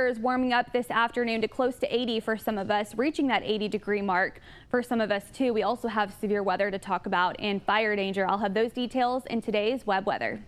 temperatures warming up this afternoon to close to 80 for some of us, reaching that 80-degree mark for some of us too. We also have severe weather to talk about and fire danger. I'll have those details in today's web weather.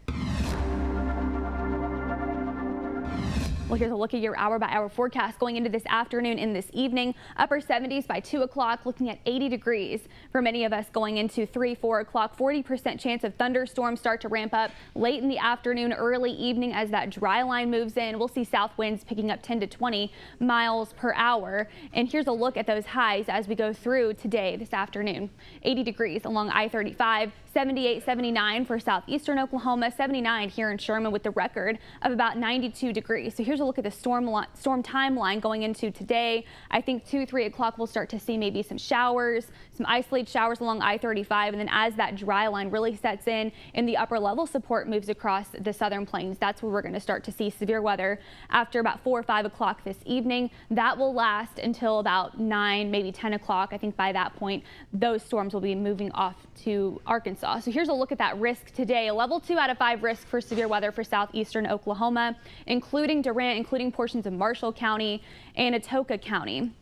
Well, here's a look at your hour-by-hour forecast going into this afternoon and this evening. Upper 70s by 2 o'clock, looking at 80 degrees for many of us going into 3, 4 o'clock. 40% chance of thunderstorms start to ramp up late in the afternoon, early evening as that dry line moves in. We'll see south winds picking up 10 to 20 miles per hour. And here's a look at those highs as we go through today, this afternoon. 80 degrees along I-35, 78, 79 for southeastern Oklahoma, 79 here in Sherman with the record of about 92 degrees. So here's a look at the storm timeline going into today. I think 2, 3 o'clock we'll start to see maybe some showers, some isolated showers along I-35. And then as that dry line really sets in and the upper level support moves across the southern plains, that's where we're going to start to see severe weather after about 4 or 5 o'clock this evening. That will last until about 9, maybe 10 o'clock. I think by that point, those storms will be moving off to Arkansas. So here's a look at that risk today. A level 2 out of 5 risk for severe weather for southeastern Oklahoma, including Durant, including portions of Marshall County and Atoka County.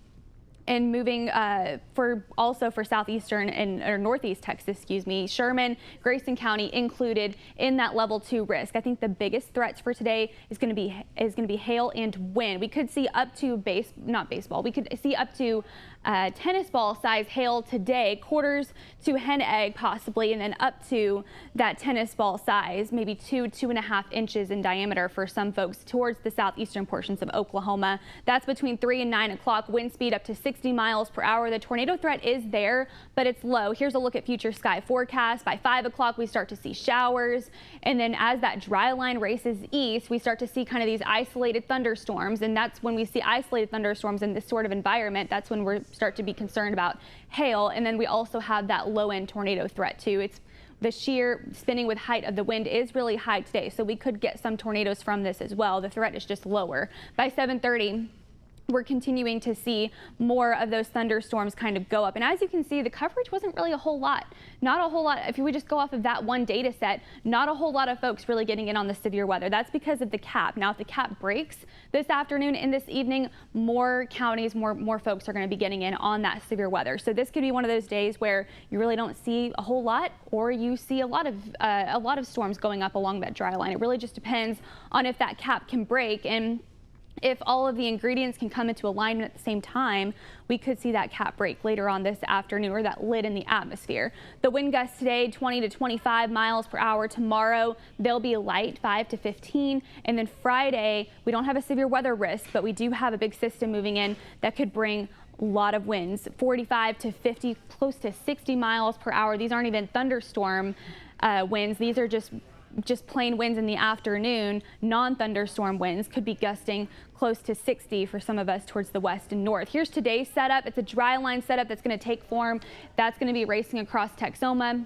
And moving for southeastern or northeast Texas, Sherman, Grayson County included in that level 2 risk. I think the biggest threats for today is going to be hail and wind. We could see up to we could see up to tennis ball size hail today, quarters to hen egg possibly, and then up to that tennis ball size, maybe 2.5 inches in diameter for some folks towards the southeastern portions of Oklahoma. That's between 3 and 9 o'clock. Wind speed up to 60 miles per hour. The tornado threat is there, but it's low. Here's a look at future sky forecast. By 5 o'clock, we start to see showers. And then as that dry line races east, we start to see kind of these isolated thunderstorms. And that's when we see isolated thunderstorms in this sort of environment. That's when we start to be concerned about hail. And then we also have that low end tornado threat too. It's the sheer spinning with height of the wind is really high today. So we could get some tornadoes from this as well. The threat is just lower. By 7:30, we're continuing to see more of those thunderstorms kind of go up. And as you can see, the coverage wasn't really a whole lot. Not a whole lot. If we just go off of that one data set, not a whole lot of folks really getting in on the severe weather. That's because of the cap. Now, if the cap breaks this afternoon and this evening, more counties, more folks are going to be getting in on that severe weather. So this could be one of those days where you really don't see a whole lot, or you see a lot of storms going up along that dry line. It really just depends on if that cap can break. And if all of the ingredients can come into alignment at the same time, we could see that cap break later on this afternoon, or that lid in the atmosphere. The wind gusts today, 20 to 25 miles per hour. Tomorrow, they'll be light, 5 to 15. And then Friday, we don't have a severe weather risk, but we do have a big system moving in that could bring a lot of winds, 45 to 50, close to 60 miles per hour. These aren't even thunderstorm winds. These are just plain winds in the afternoon. Non-thunderstorm winds could be gusting close to 60 for some of us towards the west and north. Here's today's setup. It's a dry line setup that's going to take form. That's going to be racing across Texoma.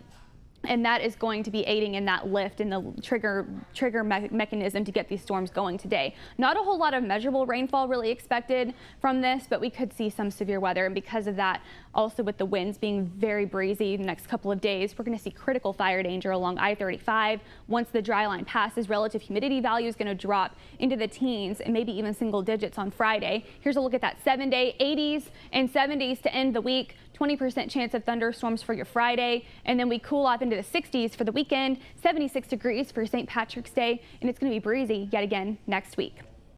And that is going to be aiding in that lift and the trigger mechanism to get these storms going today. Not a whole lot of measurable rainfall really expected from this, but we could see some severe weather. And because of that, also with the winds being very breezy the next couple of days, we're going to see critical fire danger along I-35. Once the dry line passes, relative humidity value is going to drop into the teens and maybe even single digits on Friday. Here's a look at that 7-day, 80s and 70s to end the week. 20% chance of thunderstorms for your Friday, and then we cool off into the 60s for the weekend, 76 degrees for St. Patrick's Day, and it's going to be breezy yet again next week.